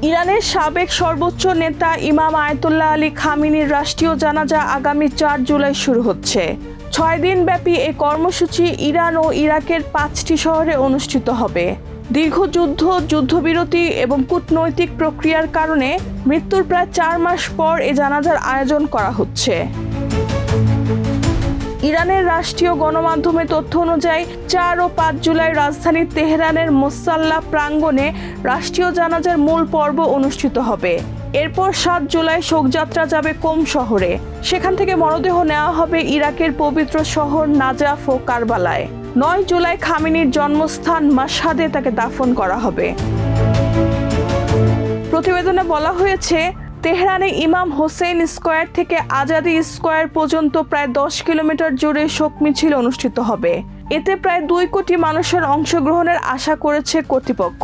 ইরানের সাবেক সর্বোচ্চ নেতা ইমাম আয়াতুল্লাহ আলী খামেনির রাষ্ট্রীয় জানাজা আগামী 4 জুলাই শুরু হচ্ছে। 6 দিনব্যাপী এই কর্মসূচি ইরান ও ইরাকের 5টি শহরে অনুষ্ঠিত হবে। দীর্ঘ যুদ্ধবিরতি এবং কূটনৈতিক প্রক্রিয়ার কারণে মৃত্যুর প্রায় 4 মাস পর এ জানাজার আয়োজন করা হচ্ছে। ইরানের রাষ্ট্রীয় গণমাধ্যমের তথ্য অনুযায়ী 4 ও 5 জুলাই রাজধানী তেহরানের মোসাল্লা প্রাঙ্গণে রাষ্ট্রীয় জানাজার মূল পর্ব অনুষ্ঠিত হবে। এরপর 7 জুলাই শোকযাত্রা যাবে কোম শহরে। সেখান থেকে মরদেহ নেওয়া হবে ইরাকের পবিত্র শহর নাজাফ ও কারবালায়। 9 জুলাই খামেনির জন্মস্থান মাশহাদে তাকে দাফন করা হবে। প্রতিবেদনে বলা হয়েছে, তেহরানে ইমাম হোসেন স্কয়ার থেকে আজাদি স্কয়ার পর্যন্ত প্রায় 10 কিলোমিটার জুড়ে শোক মিছিল অনুষ্ঠিত হবে। এতে প্রায় 2 কোটি মানুষের অংশগ্রহণের আশা করেছে কর্তৃপক্ষ।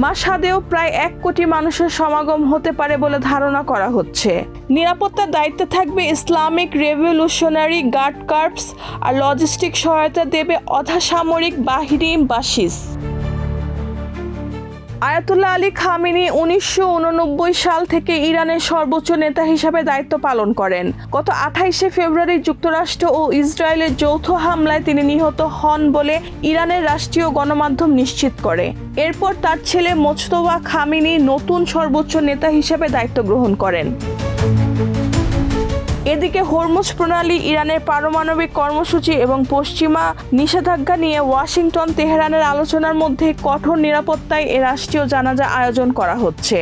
মাশহাদেও প্রায় 1 কোটি মানুষের সমাগম হতে পারে বলে ধারণা করা হচ্ছে। নিরাপত্তার দায়িত্বে থাকবে ইসলামিক রেভলিউশনারি গার্ড কর্পস, আর লজিস্টিক সহায়তা দেবে অর্ধসামরিক বাহিনী বাসিস। আয়াতুল্লাহ আলী খামেনি 1989 সাল থেকে ইরানের সর্বোচ্চ নেতা হিসাবে দায়িত্ব পালন করেন। গত 28 ফেব্রুয়ারি যুক্তরাষ্ট্র ও ইসরায়েলের যৌথ হামলায় তিনি নিহত হন বলে ইরানের রাষ্ট্রীয় গণমাধ্যম নিশ্চিত করে। এরপর তার ছেলে মোজতবা খামেনি নতুন সর্বোচ্চ নেতা হিসেবে দায়িত্ব গ্রহণ করেন। এদিকে হরমুজ প্রণালী, ইরানের পারমাণবিক কর্মসূচি এবং পশ্চিমা নিষেধাজ্ঞা নিয়ে ওয়াশিংটন তেহরানের আলোচনার মধ্যে কঠোর নিরাপত্তায় এ রাষ্ট্রীয় জানাজা আয়োজন করা হচ্ছে।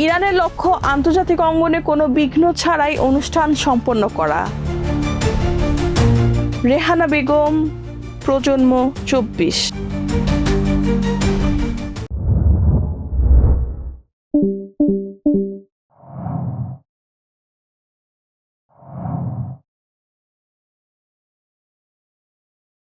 ইরানের লক্ষ্য আন্তর্জাতিক অঙ্গনে কোনো বিঘ্ন ছাড়াই অনুষ্ঠান সম্পন্ন করা। রেহানা বেগম, প্রজন্ম 24।